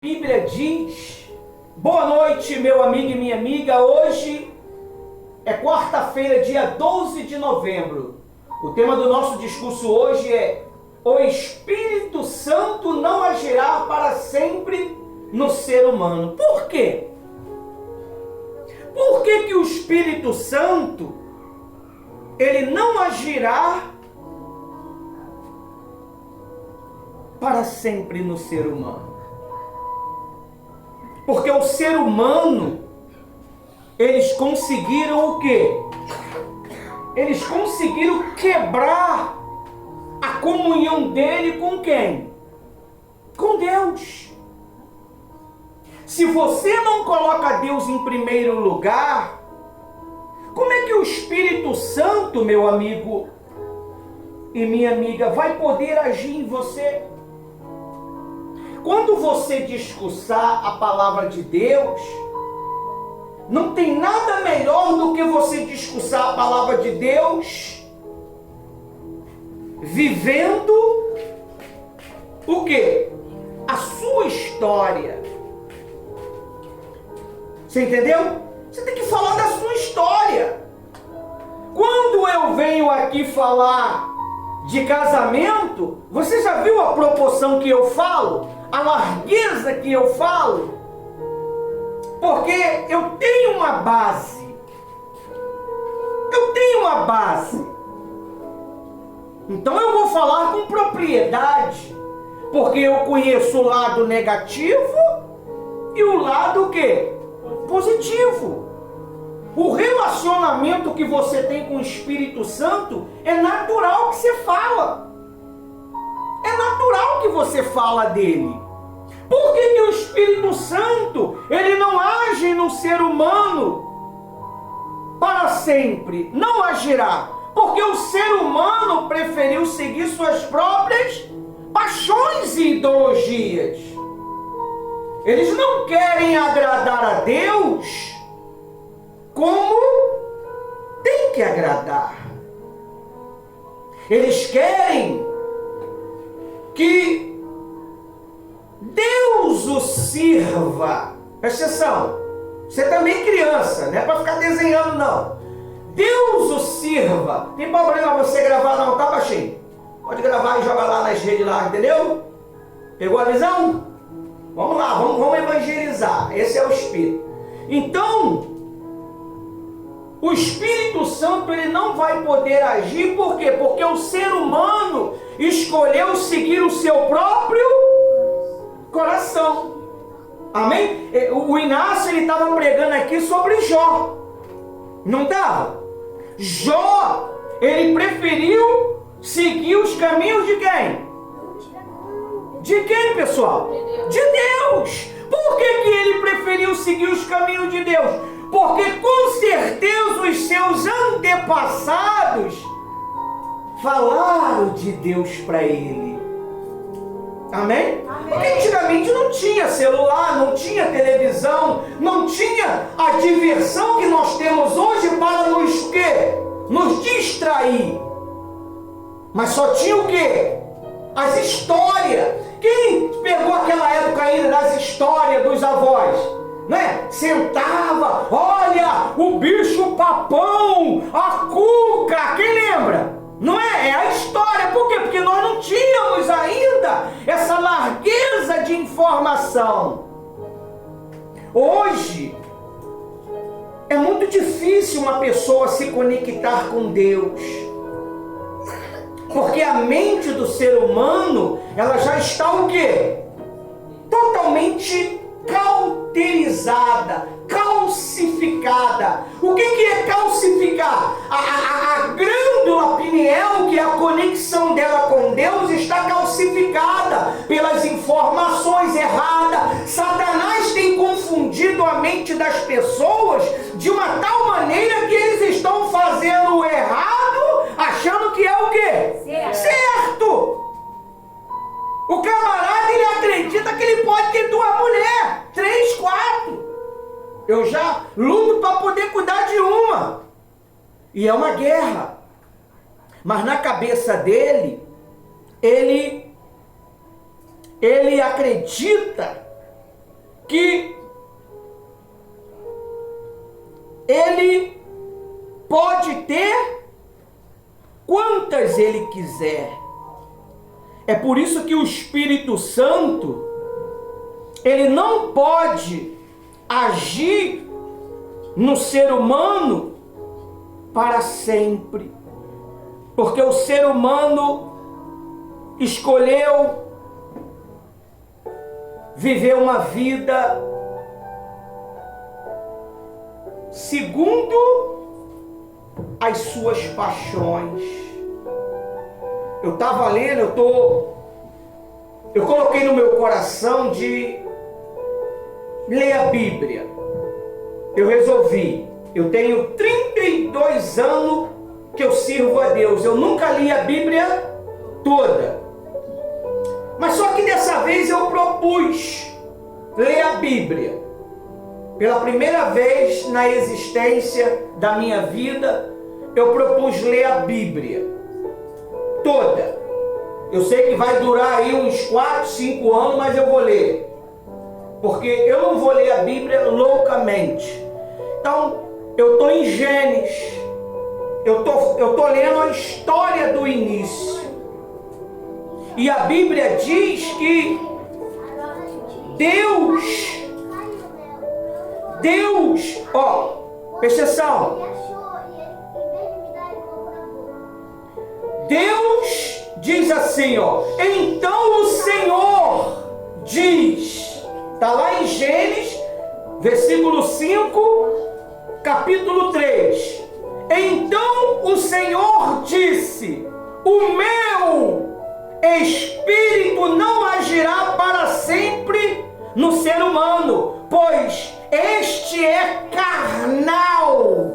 Bíblia diz: boa noite, meu amigo e minha amiga. Hoje é quarta-feira, dia 12 de novembro. O tema do nosso discurso hoje é: o Espírito Santo não agirá para sempre no ser humano. Por quê? Por que o Espírito Santo ele não agirá para sempre no ser humano? Porque o ser humano, eles conseguiram o quê? Eles conseguiram quebrar a comunhão dele com quem? Com Deus. Se você não coloca Deus em primeiro lugar, como é que o Espírito Santo, meu amigo e minha amiga, vai poder agir em você? Quando você discursar a palavra de Deus, não tem nada melhor do que você discursar a palavra de Deus vivendo o quê? A sua história. Você entendeu? Você tem que falar da sua história. Quando eu venho aqui falar de casamento, você já viu a proporção que eu falo? A largueza que eu falo? Porque eu tenho uma base. Eu tenho uma base. Então eu vou falar com propriedade. Porque eu conheço o lado negativo e o lado o quê? Positivo. O relacionamento que você tem com o Espírito Santo é natural que você fala. É natural que você fala dele. Por que o Espírito Santo ele não age no ser humano para sempre? Não agirá. Porque o ser humano preferiu seguir suas próprias paixões e ideologias. Eles não querem agradar a Deus como tem que agradar. Eles querem que Deus o sirva. Presta atenção. Você também é criança, não é para ficar desenhando não. Deus o sirva. Tem problema você gravar não, tá, baixinho? Pode gravar e jogar lá nas redes lá, entendeu? Pegou a visão? Vamos lá, vamos evangelizar. Esse é o Espírito. Então, o Espírito Santo ele não vai poder agir, por quê? Porque o ser humano escolheu seguir o seu próprio coração. Amém? O Inácio ele estava pregando aqui sobre Jó. Não estava? Jó, ele preferiu seguir os caminhos de quem? De quem, pessoal? De Deus. Por que ele preferiu seguir os caminhos de Deus? Porque com certeza os seus antepassados falaram de Deus para ele. Amém? Porque antigamente não tinha celular, não tinha televisão, não tinha a diversão que nós temos hoje para nos quê? Nos distrair. Mas só tinha o quê? As histórias. Quem pegou aquela época ainda das histórias dos avós? Né? Sentava, olha, o bicho papão, a cuca, quem lembra? Não é? É a história. Por quê? Porque nós não tínhamos ainda essa largueza de informação. Hoje, é muito difícil uma pessoa se conectar com Deus. Porque a mente do ser humano, ela já está o quê? Totalmente cauterizada, calcificada. O que é calcificar? A glândula pineal, que é a conexão dela com Deus, está calcificada pelas informações erradas. Satanás tem confundido a mente das pessoas de uma tal maneira que eles estão fazendo o errado, achando que é o quê? Certo! O camarada, ele acredita que ele pode ter 2 mulheres, 3, 4. Eu já luto para poder cuidar de uma. E é uma guerra. Mas na cabeça dele, ele acredita pode ter quantas ele quiser. É por isso que o Espírito Santo, ele não pode agir no ser humano para sempre. Porque o ser humano escolheu viver uma vida segundo as suas paixões. Eu estava lendo, eu coloquei no meu coração de ler a Bíblia. Eu resolvi. Eu tenho 32 anos que eu sirvo a Deus. Eu nunca li a Bíblia toda. Mas só que dessa vez eu propus ler a Bíblia. Pela primeira vez na existência da minha vida, eu propus ler a Bíblia toda. Eu sei que vai durar aí uns 4, 5 anos, mas eu vou ler. Porque eu não vou ler a Bíblia loucamente. Então, eu estou em Gênesis. Eu tô lendo a história do início. E a Bíblia diz que Deus, ó, presta atenção. Deus diz assim, ó, então o Senhor diz, está lá em Gênesis, versículo 5, capítulo 3. Então o Senhor disse, o meu Espírito não agirá para sempre no ser humano, pois este é carnal.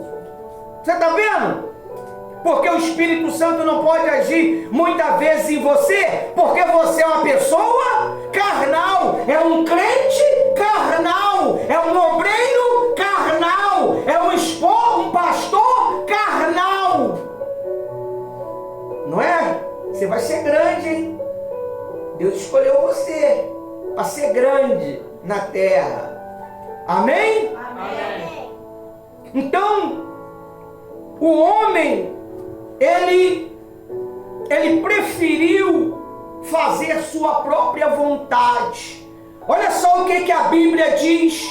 Você está vendo? Porque o Espírito Santo não pode agir muitas vezes em você, porque você é uma pessoa carnal, é um crente carnal, é um obreiro carnal, é um pastor carnal. Não é? Você vai ser grande, hein? Deus escolheu você para ser grande na terra. Amém? Amém. Então, o homem, ele preferiu fazer sua própria vontade. Olha só o que a Bíblia diz.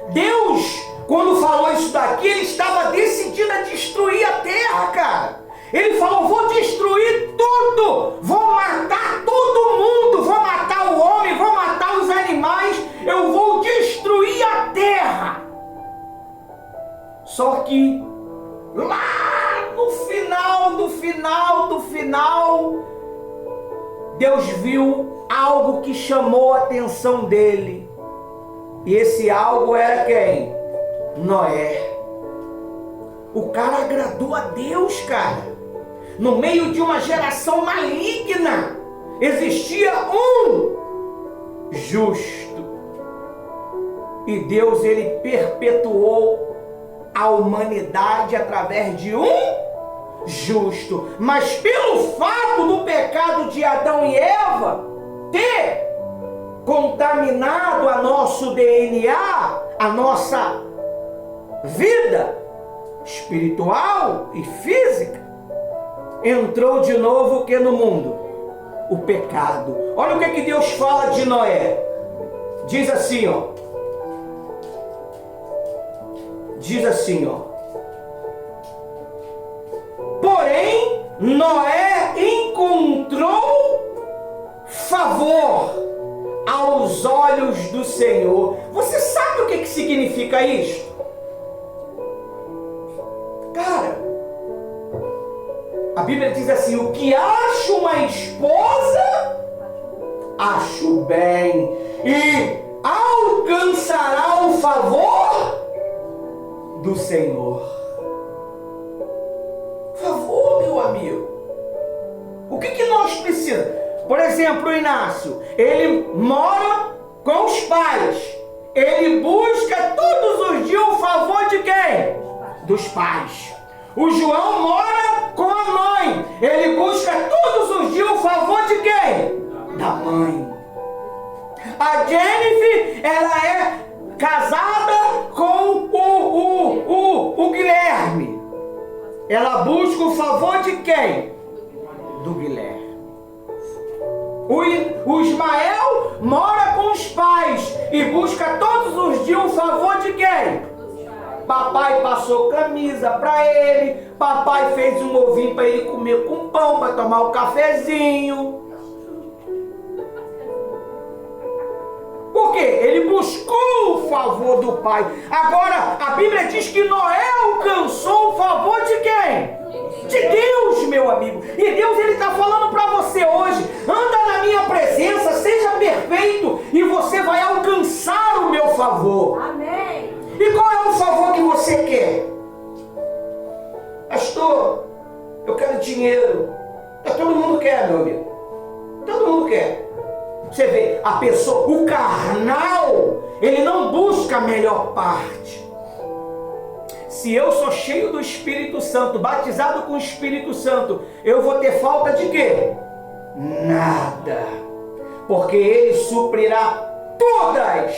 Deus, quando falou isso daqui, ele estava decidido a destruir a terra, cara. Ele falou, vou destruir tudo, vou matar todo mundo, vou matar o homem, vou matar os animais, eu vou destruir a terra. Só que lá no final, Deus viu algo que chamou a atenção dele. E esse algo era quem? Noé. O cara agradou a Deus, cara. No meio de uma geração maligna, existia um justo. E Deus, ele perpetuou a humanidade através de um justo. Mas pelo fato do pecado de Adão e Eva ter contaminado a nosso DNA, a nossa vida espiritual e física, entrou de novo o que no mundo? O pecado. Olha o que Deus fala de Noé. Diz assim, ó. Diz assim, ó. Porém, Noé encontrou favor aos olhos do Senhor. Você sabe o que significa isto? Cara, a Bíblia diz assim, o que acho uma esposa, acho bem, e alcançará o favor do Senhor. Favor, meu amigo. O que nós precisamos? Por exemplo, o Inácio, ele mora com os pais. Ele busca todos os dias o favor de quem? Dos pais. O João mora com a mãe. Ele busca todos os dias o favor de quem? Da mãe. A Jennifer, ela é casada com o Guilherme. Ela busca o favor de quem? Do Guilherme. O Ismael mora com os pais e busca todos os dias o favor de quem? Papai passou camisa para ele, papai fez um ovinho para ele comer com pão, para tomar um cafezinho. Por quê? Ele buscou o favor do pai. Agora, a Bíblia diz que Noé alcançou o favor de quem? De Deus, meu amigo. E Deus, Ele está falando para você hoje: anda na minha presença, seja perfeito, e você vai alcançar o meu favor. Amém. E qual é o favor que você quer? Pastor, eu quero dinheiro. Todo mundo quer, meu amigo. Todo mundo quer. Você vê, a pessoa, o carnal, ele não busca a melhor parte. Se eu sou cheio do Espírito Santo, batizado com o Espírito Santo, eu vou ter falta de quê? Nada. Porque Ele suprirá todas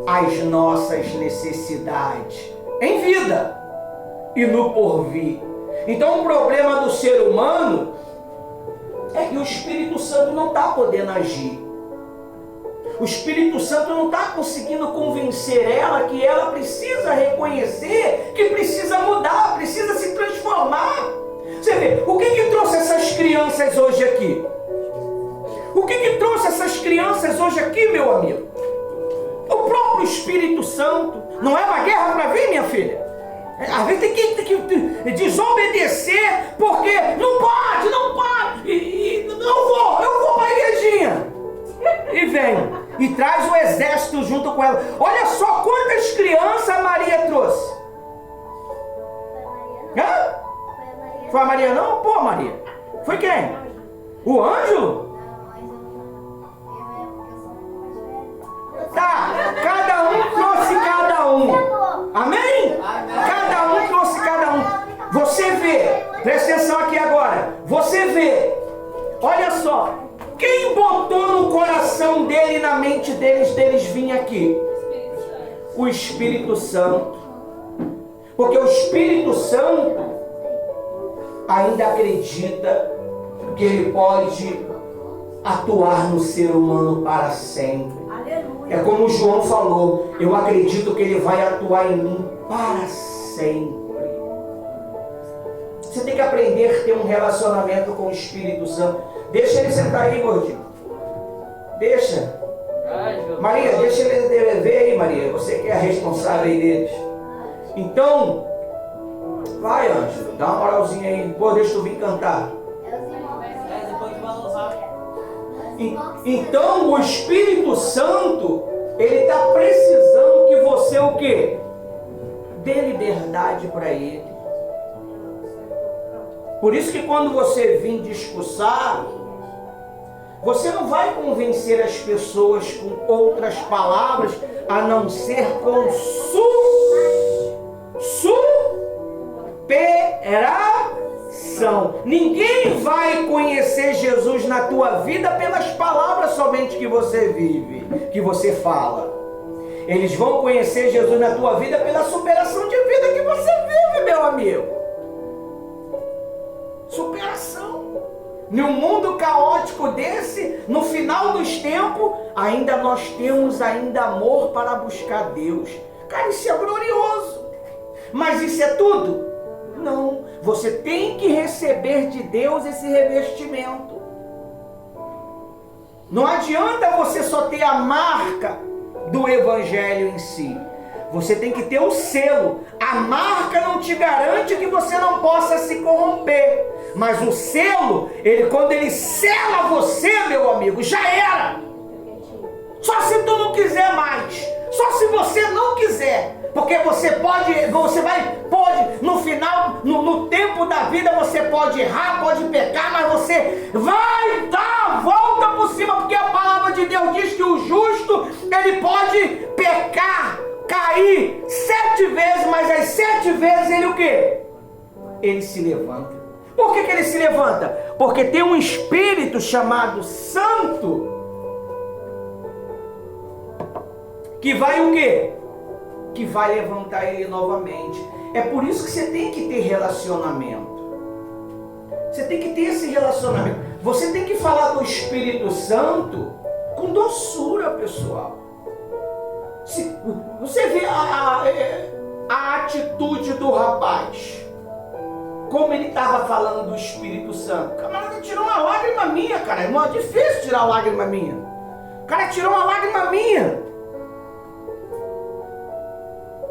as nossas necessidades em vida e no porvir. Então o problema do ser humano é que o Espírito Santo não está podendo agir. O Espírito Santo não está conseguindo convencer ela que ela precisa reconhecer, que precisa mudar, precisa se transformar. Você vê, o que trouxe essas crianças hoje aqui? O que trouxe essas crianças hoje aqui, meu amigo? O próprio Espírito Santo. Não é uma guerra para vir, minha filha? Às vezes tem que desobedecer, porque não pode. Eu vou para a igrejinha. E vem, e traz o exército junto com ela. Olha só quantas crianças a Maria trouxe. Hã? Foi a Maria não? Pô, Maria. Foi quem? O anjo? Tá, cada um trouxe cada um. Amém? Cada um trouxe cada um. Você vê, presta atenção aqui agora. Você vê, olha só. Quem botou no coração dele e na mente deles vir aqui? O Espírito Santo. Porque o Espírito Santo ainda acredita que ele pode atuar no ser humano para sempre. É como o João falou: eu acredito que ele vai atuar em mim para sempre. Você tem que aprender a ter um relacionamento com o Espírito Santo. Deixa ele sentar aí, gordinho. Deixa. Maria, deixa ele ver aí, Maria. Você que é a responsável aí deles. Então, vai, Ângelo. Dá uma moralzinha aí. Pô, deixa eu vir cantar. Então, o Espírito Santo, ele está precisando que você o quê? Dê liberdade para ele. Por isso que quando você vir discursar, você não vai convencer as pessoas com outras palavras, a não ser com superação. Ninguém vai conhecer Jesus na tua vida pelas palavras somente que você vive, que você fala. Eles vão conhecer Jesus na tua vida pela superação de vida que você vive, meu amigo. Superação. Num mundo caótico desse, no final dos tempos, ainda nós temos ainda amor para buscar Deus. Cara, isso é glorioso. Mas isso é tudo? Não. Você tem que receber de Deus esse revestimento. Não adianta você só ter a marca do Evangelho em si. Você tem que ter o selo. A marca não te garante que você não possa se corromper. Mas o selo, quando ele sela você, meu amigo, já era. Só se tu não quiser mais. Só se você não quiser. Porque você pode, no final, no tempo da vida, você pode errar, pode pecar, mas você vai dar a volta por cima. Porque a palavra de Deus diz que o justo, ele pode pecar, cair 7 vezes, mas as 7 vezes ele o quê? Ele se levanta. Por que ele se levanta? Porque tem um Espírito chamado Santo que vai o quê? Que vai levantar ele novamente. É por isso que você tem que ter relacionamento. Você tem que ter esse relacionamento. Você tem que falar do Espírito Santo com doçura, pessoal. Você vê a atitude do rapaz, como ele estava falando do Espírito Santo. O camarada tirou uma lágrima minha, cara. Não é difícil tirar uma lágrima minha. O cara tirou uma lágrima minha.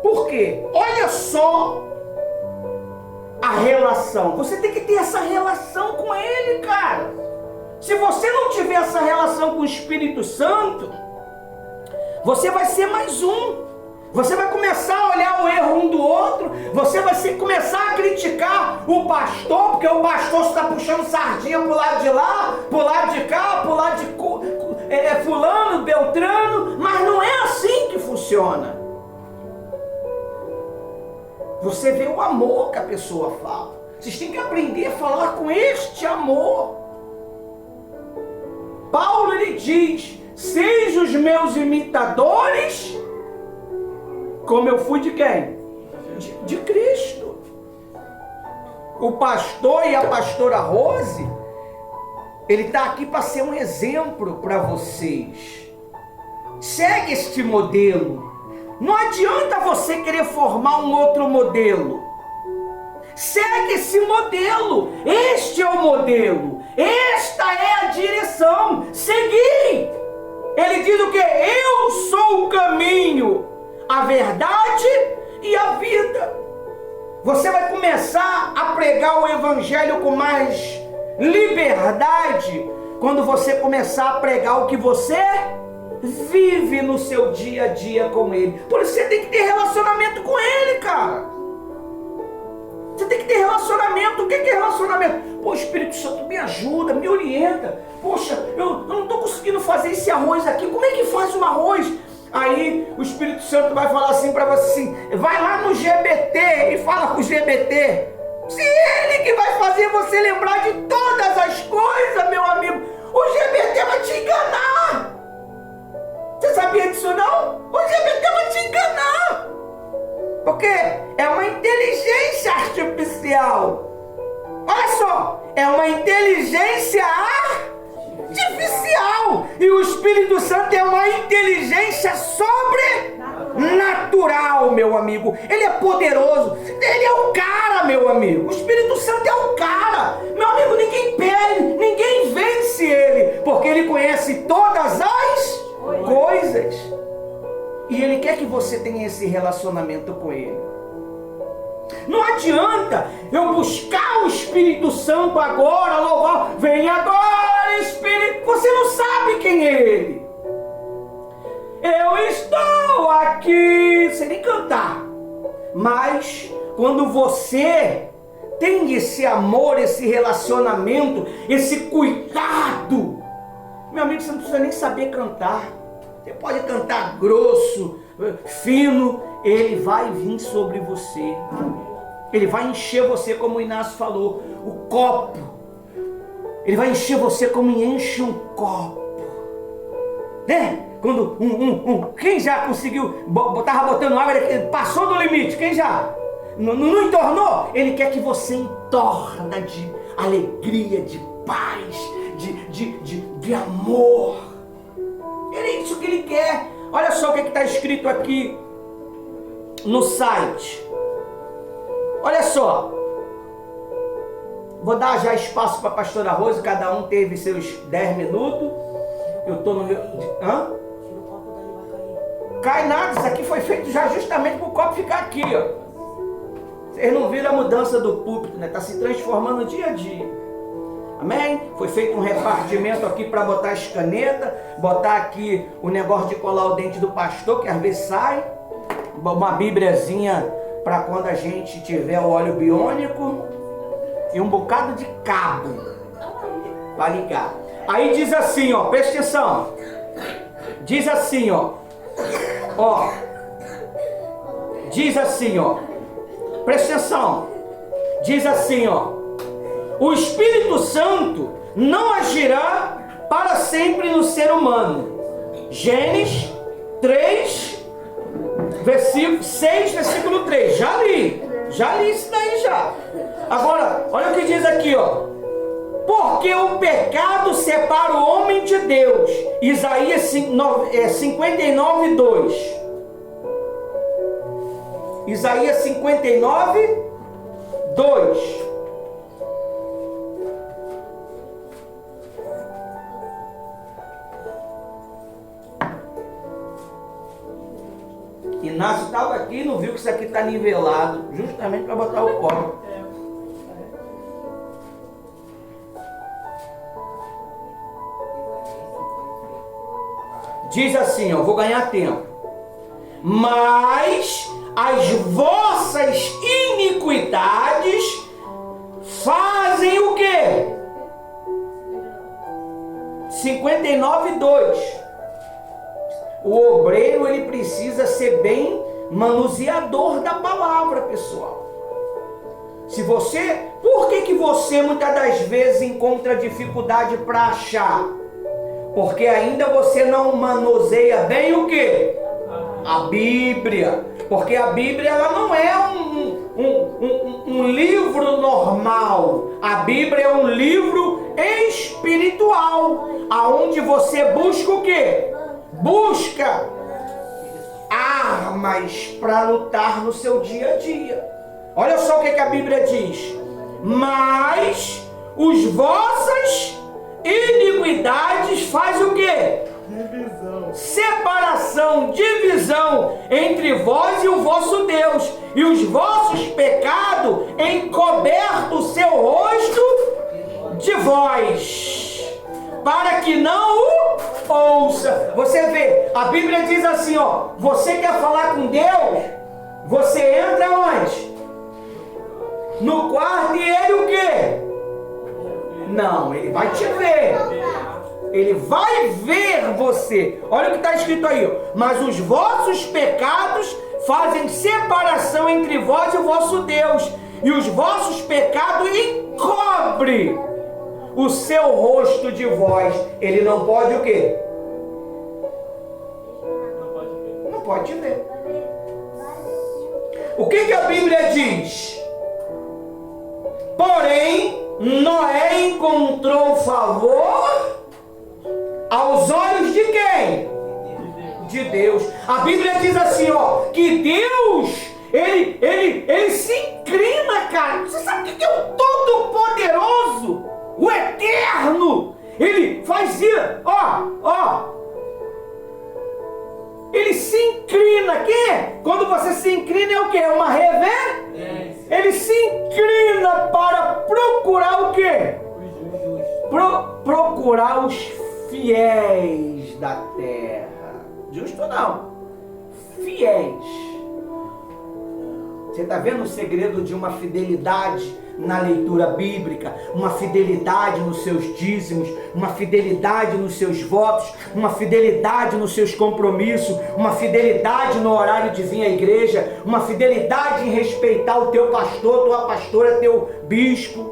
Por quê? Olha só a relação. Você tem que ter essa relação com ele, cara. Se você não tiver essa relação com o Espírito Santo, você vai ser mais um. Você vai começar a olhar o erro um do outro. Você vai começar a criticar o pastor, porque o pastor está puxando sardinha pro lado de lá, pro lado de cá, pro lado de fulano, beltrano. Mas não é assim que funciona. Você vê o amor que a pessoa fala. Vocês têm que aprender a falar com este amor. Paulo, ele diz: sejam os meus imitadores, como eu fui de quem? De Cristo. O pastor e a pastora Rose, ele está aqui para ser um exemplo para vocês. Segue este modelo. Não adianta você querer formar um outro modelo. Segue esse modelo. Este é o modelo. Esta é a direção. Seguir. Ele diz o quê? Eu sou o caminho, a verdade e a vida. Você vai começar a pregar o evangelho com mais liberdade quando você começar a pregar o que você vive no seu dia a dia com ele. Por isso você tem que ter relacionamento com ele, cara. Você tem que ter relacionamento. O que é relacionamento? Pô, Espírito Santo, me ajuda, me orienta. Poxa, eu não estou conseguindo fazer esse arroz aqui. Como é que faz um arroz? Aí o Espírito Santo vai falar assim para você assim: vai lá no GBT e fala com o GBT. Se ele que vai fazer você lembrar de todas as coisas, meu amigo, o GBT vai te enganar. Você sabia disso não? O GBT vai te enganar. Porque é uma inteligência artificial. Olha só, é uma inteligência artificial. E o Espírito Santo é uma inteligência sobrenatural, meu amigo. Ele é poderoso. Ele é o cara, meu amigo. O Espírito Santo é o cara. Meu amigo, ninguém perde, ninguém vence ele. Porque ele conhece todas as coisas. E ele quer que você tenha esse relacionamento com ele. Não adianta eu buscar o Espírito Santo agora, louvar, vem agora, Espírito. Você não sabe quem é ele. Eu estou aqui, sem nem cantar. Mas quando você tem esse amor, esse relacionamento, esse cuidado, meu amigo, você não precisa nem saber cantar. Você pode cantar grosso, fino, ele vai vir sobre você. Ele vai encher você, como o Inácio falou, o copo. Ele vai encher você como enche um copo. Né? Quando quem já conseguiu, estava botando água, passou do limite, quem já? Não entornou? Ele quer que você entorna de alegria, de paz, de amor. É isso que ele quer. Olha só o que está escrito aqui no site. Olha só. Vou dar já espaço para a pastora Rose. Cada um teve seus 10 minutos. Eu estou no meu... Hã? Cai nada. Isso aqui foi feito já justamente para o copo ficar aqui, ó. Vocês não viram a mudança do púlpito, né? Está se transformando dia a dia. Amém? Foi feito um repartimento aqui para botar as canetas, botar aqui o negócio de colar o dente do pastor, que às vezes sai, uma bíbliazinha para quando a gente tiver o óleo biônico e um bocado de cabo para ligar. Aí diz assim, ó, presta atenção. Diz assim, ó. Diz assim, ó. Presta atenção. Diz assim, ó. O Espírito Santo não agirá para sempre no ser humano. Gênesis 3, versículo 6, versículo 3. Já li. Já li isso daí já. Agora, olha o que diz aqui, ó. Porque o pecado separa o homem de Deus. Isaías 59, 2. Isaías 59, 2. Inácio estava aqui e não viu que isso aqui está nivelado, justamente para botar o copo. Diz assim, ó, vou ganhar tempo. Mas as vossas iniquidades fazem o quê? 59, 2. O obreiro, ele precisa ser bem manuseador da palavra, pessoal. Se você, por que você muitas das vezes encontra dificuldade para achar? Porque ainda você não manuseia bem o quê? A Bíblia. Porque a Bíblia, ela não é um livro normal. A Bíblia é um livro espiritual, aonde você busca o quê? Busca armas para lutar no seu dia a dia. Olha só o que a Bíblia diz. Mas os vossas iniquidades faz o quê? Divisão. Separação, divisão entre vós e o vosso Deus. E os vossos pecados encobertam o seu rosto de vós, para que não o ouça. Você vê, a Bíblia diz assim, ó, você quer falar com Deus? Você entra onde? No quarto, e ele o quê? Não, ele vai te ver. Ele vai ver você. Olha o que está escrito aí, ó. Mas os vossos pecados fazem separação entre vós e o vosso Deus, e os vossos pecados encobrem o seu rosto de vós. Ele não pode o quê? Não pode ver. O que a Bíblia diz? Porém, Noé encontrou favor aos olhos de quem? De Deus. A Bíblia diz assim, ó, que Deus, ele se inclina, cara. Você sabe o que é o Todo-Poderoso? O Eterno, ele faz isso, ó. Ele se inclina, quando você se inclina é o que? É uma reverência. Ele se inclina para procurar o que? Procurar os fiéis da terra. Justo ou não? Fiéis. Você está vendo o segredo de uma fidelidade na leitura bíblica, uma fidelidade nos seus dízimos, uma fidelidade nos seus votos, uma fidelidade nos seus compromissos, uma fidelidade no horário de vir à igreja, uma fidelidade em respeitar o teu pastor, tua pastora, teu bispo.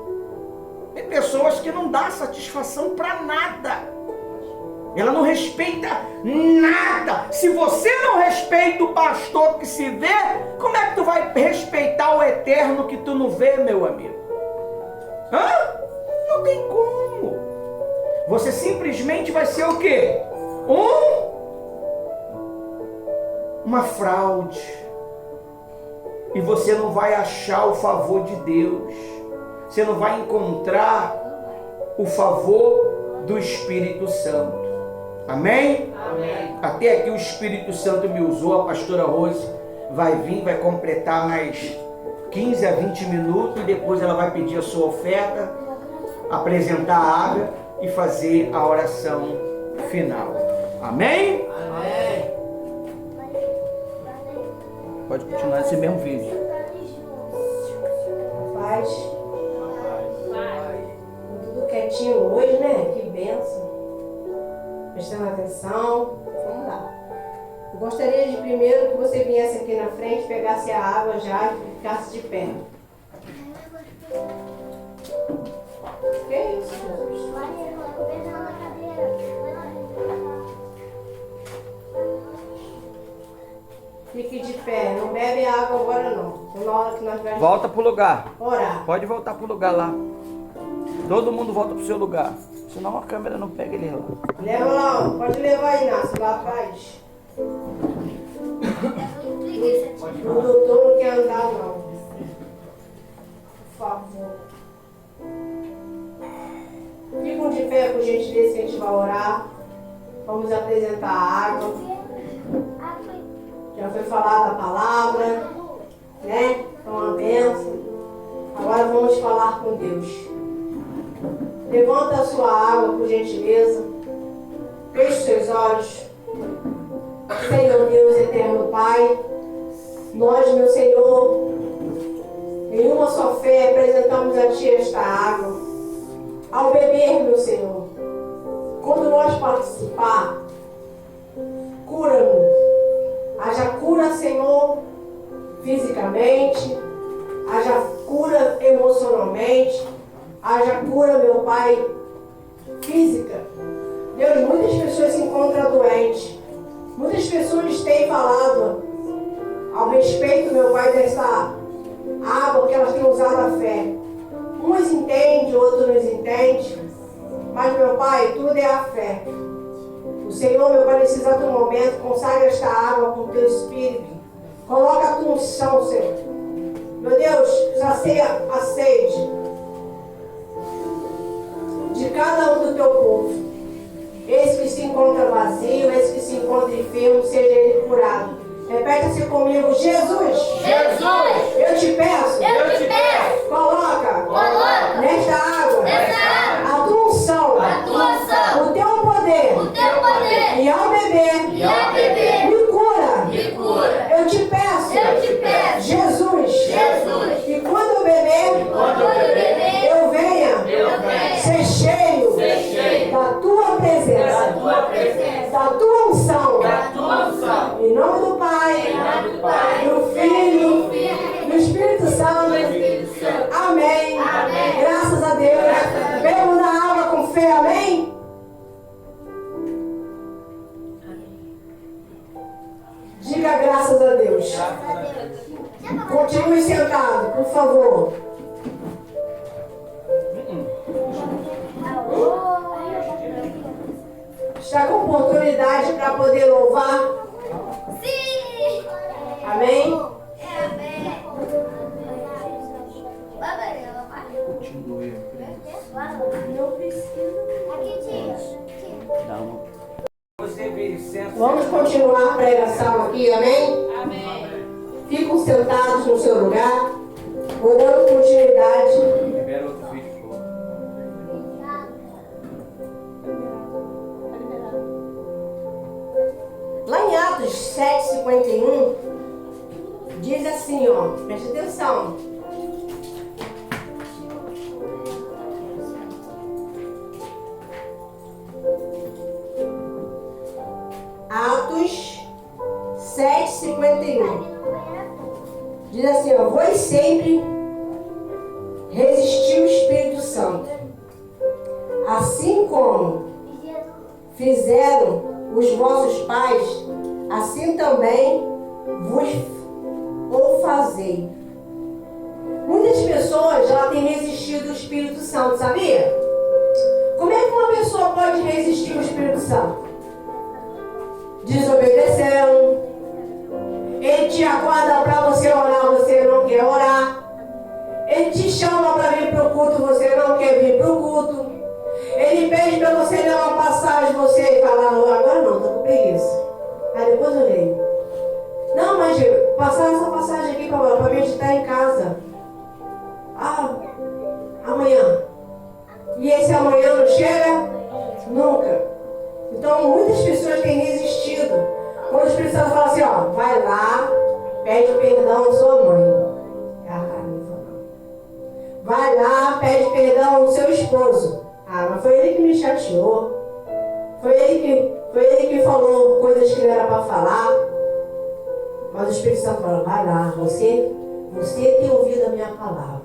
Tem pessoas que não dão satisfação para nada. Ela não respeita nada. Se você não respeita o pastor que se vê, como é que tu vai respeitar o eterno que tu não vê, meu amigo? Não tem como. Você simplesmente vai ser o quê? Uma fraude. E você não vai achar o favor de Deus. Você não vai encontrar o favor do Espírito Santo. Amém? Amém. Até aqui o Espírito Santo me usou. A pastora Rose vai vir, vai completar mais 15 a 20 minutos. E depois ela vai pedir a sua oferta, apresentar a água e fazer a oração final. Amém? Amém. Pode continuar esse mesmo vídeo. Paz. Tudo quietinho hoje, né? Que bênção. Prestando atenção. Vamos lá. Eu gostaria de primeiro que você viesse aqui na frente, pegasse a água já e ficasse de pé. Que isso, Jesus? Fique de pé, não bebe água agora não. Na hora que nós vamos Volta pro lugar. orar. Pode voltar pro lugar lá. Todo mundo volta pro seu lugar. Senão a câmera não pega ele lá. Leva lá, pode levar, Inácio, lá atrás. O doutor não quer andar não. Por favor. Ficam de pé, por gentileza, que a gente vai orar. Vamos apresentar a água. Já foi falada a palavra, né? É uma bênção. Agora vamos falar com Deus. Levanta a sua água, por gentileza. Feche seus olhos. Senhor Deus, eterno Pai, nós, meu Senhor, em uma só fé, apresentamos a Ti esta água. Ao beber, meu Senhor, quando nós participar, cura-nos. Haja cura, Senhor, fisicamente, haja cura emocionalmente, haja cura, meu Pai, física. Deus, muitas pessoas se encontram doentes. Muitas pessoas têm falado ao respeito, meu Pai, dessa água que elas têm usado a fé. Uns entendem, outros não entendem. Mas, meu Pai, tudo é a fé. O Senhor, meu Pai, nesse exato momento, consagra esta água com o Teu Espírito. Coloca a Tua unção, Senhor. Meu Deus, sacia a sede de cada um do Teu povo. Esse que se encontra vazio, esse que se encontra enfermo, seja ele curado. Repete-se comigo, Jesus! Jesus! Eu te peço! Eu te peço! Coloca! Nesta água! A Tua unção! O Teu poder! E ao beber! Me cura! Eu te peço! Jesus! E quando eu beber, eu venha ser cheio da Tua presença, da Tua unção. Em nome do Pai, do Filho, do Espírito Santo. Amém. Graças a Deus. Bebam da água com fé. Amém. Diga graças a Deus. Continue sentado, por favor. Está com oportunidade para poder louvar? Sim! Amém? Amém. Continue. Não precisa. Aqui, tia. Dá uma. Você vê licença. Vamos continuar a pregação aqui, amém? Amém. Ficam sentados no seu lugar, vou dando continuidade. Libera outro vídeo. Lá em Atos 7:51, diz assim, ó, preste atenção. Atos 7:51. Diz assim, ó, vós sempre resistiu o Espírito Santo, assim como fizeram os vossos pais, assim também vos ou fazei. Muitas pessoas já têm resistido ao Espírito Santo, sabia? Como é que uma pessoa pode resistir ao Espírito Santo? Desobedecendo. Ele te acorda para você orar, você não quer orar. Ele te chama para vir para o culto, você não quer vir para o culto. Ele pede para você ler uma passagem, você fala, agora não, estou com preguiça. Aí depois eu leio. Não, mas passar essa passagem aqui para meditar em casa. Ah, amanhã. E esse amanhã não chega? Nunca. Então muitas pessoas têm resistido. Quando o Espírito Santo fala assim, ó, vai lá, pede perdão à sua mãe. Vai lá, pede perdão ao seu esposo. Ah, mas foi ele que me chateou. Foi ele que falou coisas que não era para falar. Mas o Espírito Santo fala, vai lá, você tem ouvido a minha palavra.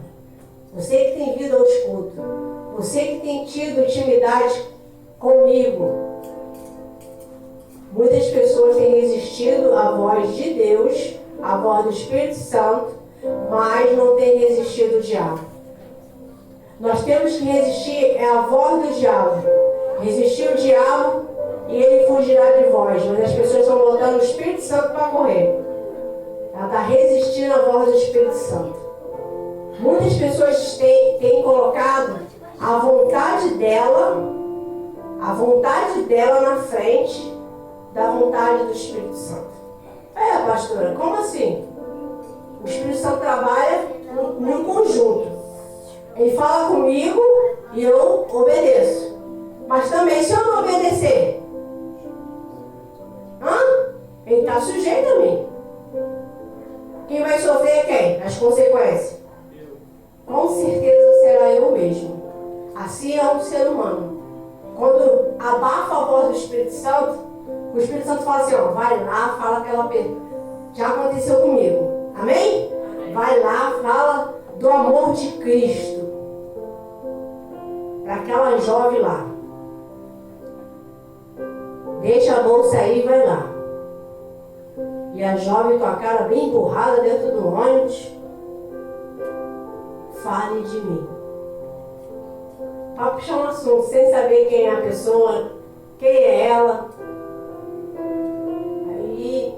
Você que tem vindo ao escuto. Você que tem tido intimidade comigo. Muitas pessoas têm resistido à voz de Deus voz do Espírito Santo, mas não tem resistido o diabo. Nós temos que resistir à voz do diabo. Resistir o diabo e ele fugirá de vós. Mas as pessoas estão botando o Espírito Santo para correr. Ela está resistindo à voz do Espírito Santo. Muitas pessoas têm colocado a vontade dela na frente da vontade do Espírito Santo. Pastora, como assim? O Espírito Santo trabalha no conjunto. Ele fala comigo e eu obedeço. Mas também, se eu não obedecer, ele está sujeito a mim. Quem vai sofrer é quem? As consequências. Com certeza será eu mesmo. Assim é um ser humano. Quando abafa a voz do Espírito Santo, o Espírito Santo fala assim, vai lá, fala aquela pessoa. Já aconteceu comigo. Amém? Vai lá, fala do amor de Cristo. Para aquela jovem lá. Deixa a bolsa aí e vai lá. E a jovem com a cara bem empurrada dentro do ônibus. Fale de mim. Para puxar um assunto, sem saber quem é a pessoa, quem é ela. Aí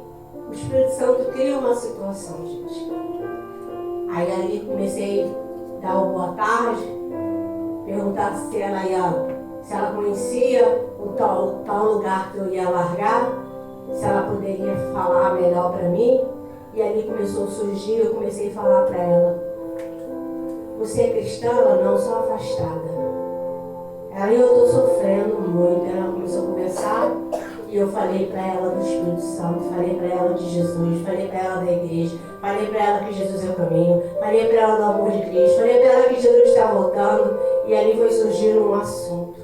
o Espírito Santo cria uma situação, gente. Aí ali comecei a dar uma boa tarde, perguntar se ela conhecia o tal lugar que eu ia largar, se ela poderia falar melhor para mim. E ali começou a surgir, eu comecei a falar para ela. Você é cristã? Ela não, sou afastada. Aí eu estou sofrendo muito. Ela começou a conversar e eu falei para ela do Espírito Santo, falei para ela de Jesus, falei para ela da igreja, falei para ela que Jesus é o caminho, falei para ela do amor de Cristo, falei para ela que Jesus está voltando e ali foi surgir um assunto.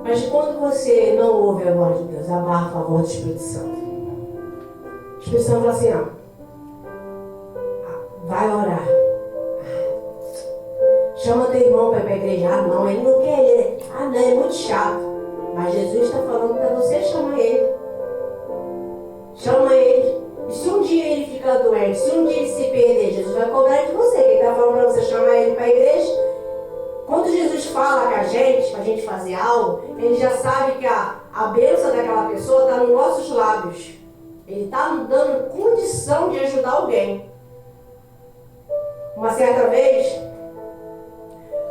Mas quando você não ouve a voz de Deus, abafa a voz do Espírito Santo. O Espírito Santo fala assim, vai orar. Chama teu irmão para ir para a igreja. Não, ele não quer ir. Não, é muito chato. Mas Jesus está falando para você chamar ele. Chama ele. E se um dia ele ficar doente, se um dia ele se perder, Jesus vai cobrar de você. Quem está falando para você chamar ele para a igreja? Quando Jesus fala com a gente, para a gente fazer algo, ele já sabe que a bênção daquela pessoa está nos nossos lábios. Ele está nos dando condição de ajudar alguém. Uma certa vez,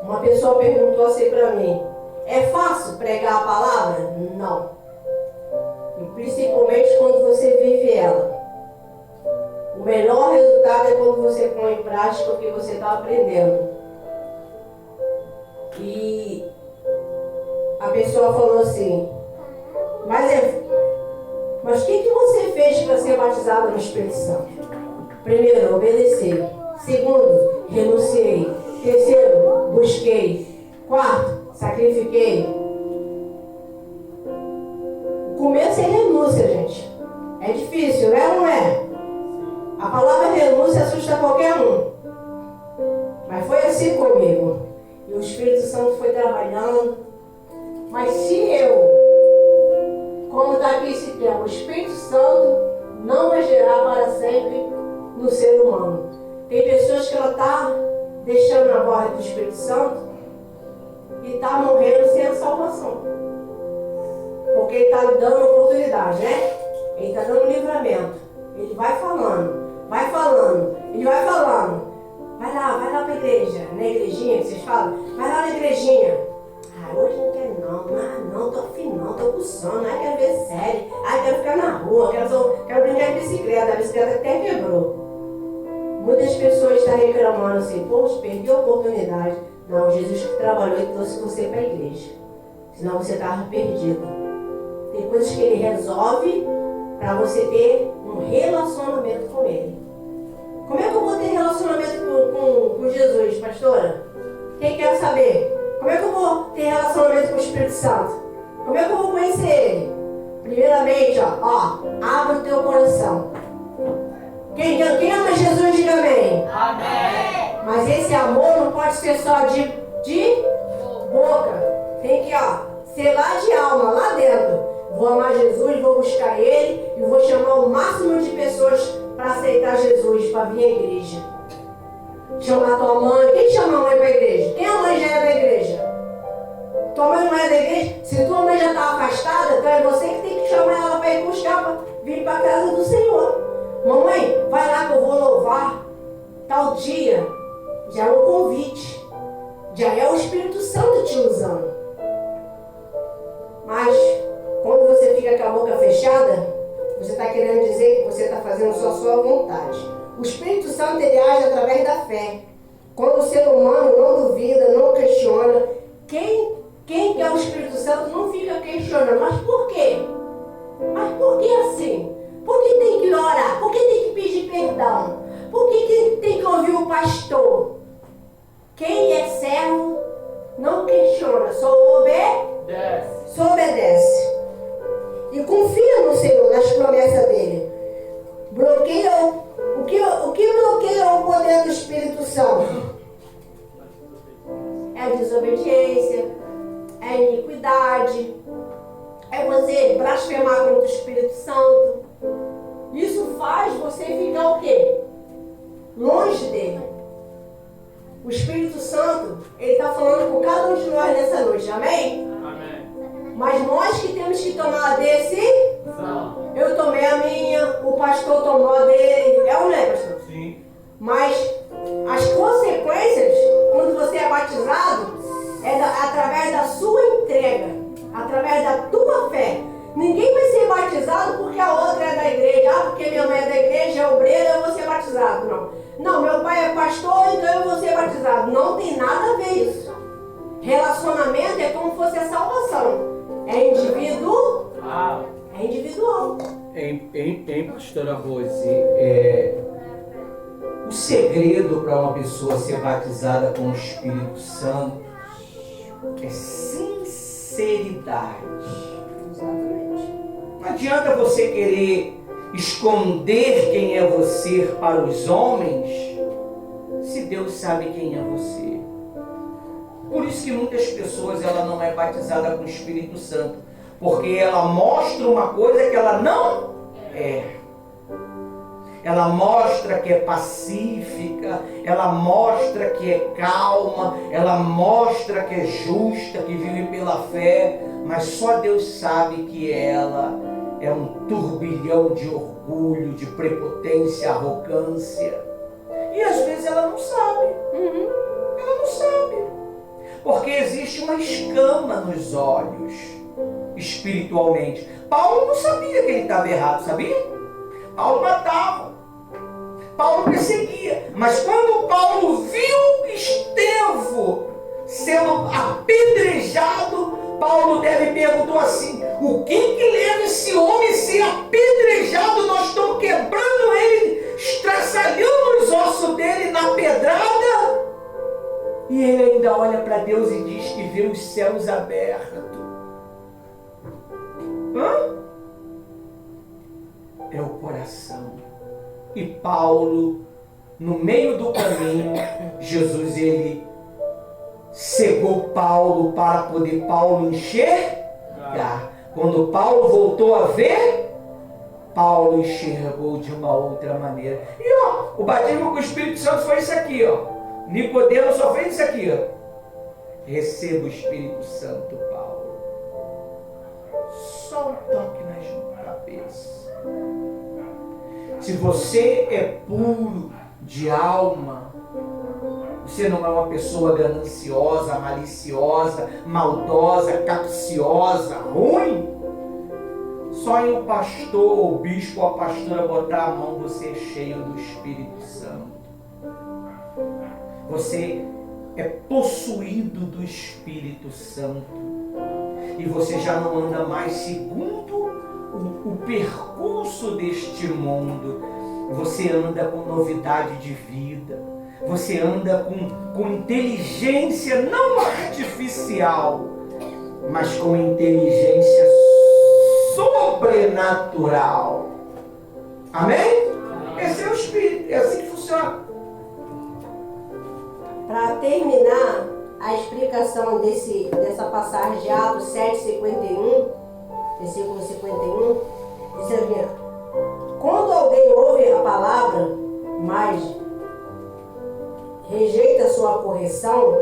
uma pessoa perguntou assim para mim, é fácil pregar a palavra? Não. E principalmente quando você vive ela. O melhor resultado é quando você põe em prática o que você está aprendendo. E a pessoa falou assim, mas o que você fez para ser batizado no Espírito Santo? Primeiro, obedecer. Segundo, renunciei. Terceiro, busquei. Quarto, sacrifiquei. O começo é renúncia, gente. É difícil, né? Não é? A palavra renúncia assusta qualquer um. Mas foi assim comigo. E o Espírito Santo foi trabalhando. Mas se eu, como está aqui esse termo, o Espírito Santo não vai gerar para sempre no ser humano. Tem pessoas que ela está deixando a voz do Espírito Santo e está morrendo sem a salvação. Porque ele está dando oportunidade, né? Ele está dando livramento. Ele vai falando, ele vai falando. Vai lá para a igreja, na igrejinha que vocês falam. Vai lá na igrejinha. Hoje não quero não, tô afim não, tô com sono, quero ver série, quero ficar na rua, quero brincar de bicicleta, a bicicleta até quebrou. Muitas pessoas estão reclamando assim, poxa, perdi a oportunidade. Não, Jesus que trabalhou e trouxe você para a igreja. Senão você estava perdido. Tem coisas que ele resolve para você ter um relacionamento com ele. Como é que eu vou ter relacionamento com Jesus, pastora? Quem quer saber? Como é que eu vou ter relacionamento com o Espírito Santo? Como é que eu vou conhecer ele? Primeiramente, abre o teu coração. Quem ama Jesus, diga amém. Amém. Mas esse amor não pode ser só de boca. Tem que ser lá de alma, lá dentro. Vou amar Jesus, vou buscar ele e vou chamar o máximo de pessoas para aceitar Jesus, para vir à igreja? Chamar tua mãe. Quem chama a mãe para a igreja? Quem a mãe já é da igreja? Tua mãe não é da igreja? Se tua mãe já está afastada, então é você que tem que chamar ela para ir buscar, para vir para a casa do Senhor. Mamãe, vai lá que eu vou louvar. Tal dia, já é um convite. Já é o Espírito Santo te usando. Mas, quando você fica com a boca fechada, você está querendo dizer que você está fazendo só a sua vontade. O Espírito Santo, ele age através da fé. Quando o ser humano não duvida, não questiona, quem é o Espírito Santo não fica questionando. Mas por quê? Mas por que assim? Por que tem que orar? Por que tem que pedir perdão? Por que tem que ouvir o pastor? Quem é servo não questiona, só obedece. E confia no Senhor, nas promessas dele. O que bloqueia o poder do Espírito Santo? É a desobediência, é a iniquidade, é você blasfemar contra o Espírito Santo. Isso faz você ficar o quê? Longe dele. O Espírito Santo, ele está falando com cada um de nós nessa noite, amém? Amém. Mas nós que temos que tomar a decisão. Eu tomei a minha, o pastor tomou a dele. É ou não é, pastor? Sim. Mas as consequências, quando você é batizado, através da sua entrega, através da tua fé. Ninguém vai ser batizado porque a outra é da igreja. Ah, porque minha mãe é da igreja, é obreira, eu vou ser batizado. Não, meu pai é pastor, então eu vou ser batizado. Não tem nada a ver isso. Relacionamento é como se fosse a salvação. É individual. É individual. Hein, pastora Rose? O segredo para uma pessoa ser batizada com o Espírito Santo é sinceridade. Exatamente. Não adianta você querer esconder quem é você para os homens, se Deus sabe quem é você. Por isso que muitas pessoas ela não é batizada com o Espírito Santo, porque ela mostra uma coisa que ela não é. Ela mostra que é pacífica, ela mostra que é calma, ela mostra que é justa, que vive pela fé, mas só Deus sabe que ela é um turbilhão de orgulho, de prepotência, arrogância. E às vezes ela não sabe. Ela não sabe. Porque existe uma escama nos olhos, espiritualmente. Paulo não sabia que ele estava errado, sabia? Paulo matava. Paulo perseguia. Mas quando Paulo viu Estevão sendo apedrejado, Paulo perguntou assim: o que leva esse homem a ser apedrejado? Nós estamos quebrando ele, estraçalhando os ossos dele na pedrada. E ele ainda olha para Deus e diz que vê os céus abertos. É o coração. E Paulo, no meio do caminho, Jesus ele cegou Paulo para poder Paulo enxergar. Quando Paulo voltou a ver, Paulo enxergou de uma outra maneira. E o batismo com o Espírito Santo foi isso aqui, Nicodemo só fez isso aqui, Receba o Espírito Santo, Paulo. Só um toque na cabeça. Se você é puro de alma, você não é uma pessoa gananciosa, maliciosa, maldosa, capciosa, ruim. Só em um pastor ou bispo ou a pastora botar a mão, você é cheio do Espírito Santo. Você é possuído do Espírito Santo. E você já não anda mais segundo o percurso deste mundo. Você anda com novidade de vida. Você anda com inteligência não artificial, mas com inteligência sobrenatural. Amém? Esse é o Espírito, é assim que funciona. Para terminar a explicação dessa passagem de Atos 7:51, versículo 51, diz assim: quando alguém ouve a palavra uma correção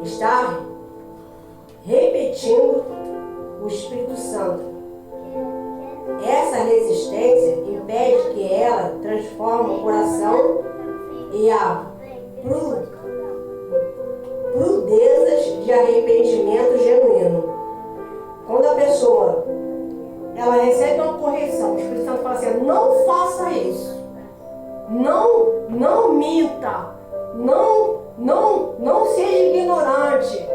está repetindo o Espírito Santo. Essa resistência impede que ela transforme o coração e a prudezas de arrependimento genuíno. Quando a pessoa ela recebe uma correção, o Espírito Santo fala assim: não faça isso, não minta, não seja ignorante.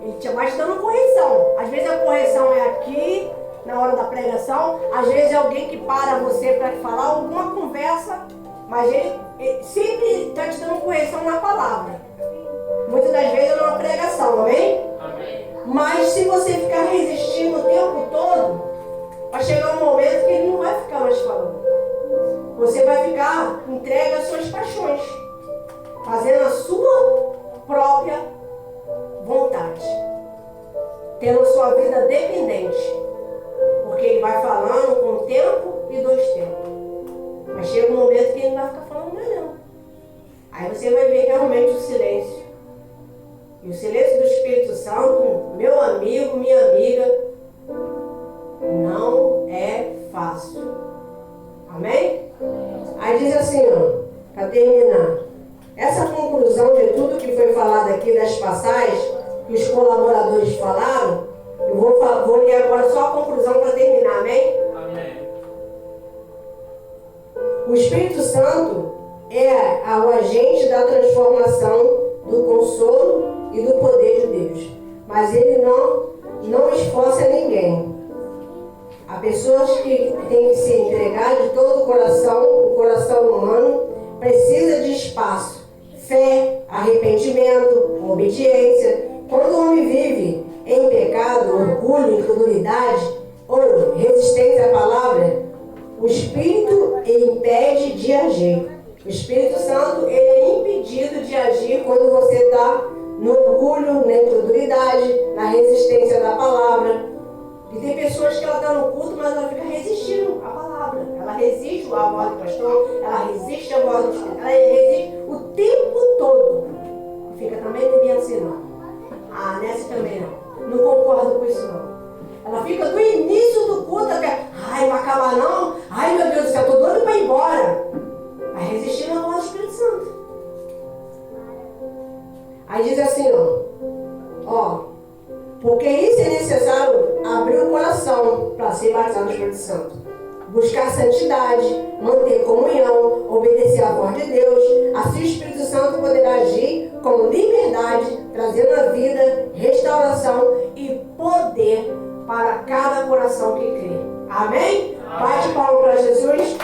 Ele vai te dando correção. Às vezes a correção é aqui, na hora da pregação, às vezes é alguém que para você para falar alguma conversa, mas ele sempre está te dando correção na palavra. Muitas das vezes é numa pregação, amém? Mas se você ficar resistindo o tempo todo, vai chegar um momento que ele não vai ficar mais falando. Você vai ficar entregue às suas paixões, fazendo a sua própria vontade, tendo a sua vida dependente, porque ele vai falando com tempo e 2 tempos. Mas chega um momento que ele não vai ficar falando mais não. Aí você vai ver realmente o silêncio. E o silêncio do Espírito Santo, meu amigo, minha amiga, não é fácil. Amém? Aí diz assim, ó, para terminar. Essa conclusão de tudo que foi falado aqui das passagens que os colaboradores falaram, eu vou ler agora só a conclusão para terminar, amém? Amém. O Espírito Santo é o agente da transformação, do consolo e do poder de Deus. Mas ele não esforça ninguém. Há pessoas que têm que se entregar de todo o coração humano precisa de espaço, fé, arrependimento, obediência. Quando o homem vive em pecado, orgulho, incredulidade ou resistência à palavra, o Espírito impede de agir. O Espírito Santo ele é impedido de agir quando você está no orgulho, na incredulidade, na resistência da palavra. E tem pessoas que ela está no culto, mas ela fica resistindo à palavra. Ela resiste à voz do pastor, ela resiste à voz do Espírito, ela resiste o tempo todo. E fica também bebendo assim, não. Ah, nessa também não. Não concordo com isso não. Ela fica do início do culto até, ai, vai acabar não? Ai, meu Deus do céu, estou doido para ir embora. Vai resistir à voz do Espírito Santo. Aí diz assim, ó, porque isso é necessário abrir o coração para ser batizado no Espírito Santo. Buscar santidade, manter comunhão, obedecer à voz de Deus. Assim o Espírito Santo poderá agir com liberdade, trazendo a vida, restauração e poder para cada coração que crê. Amém? Bate palma para Jesus.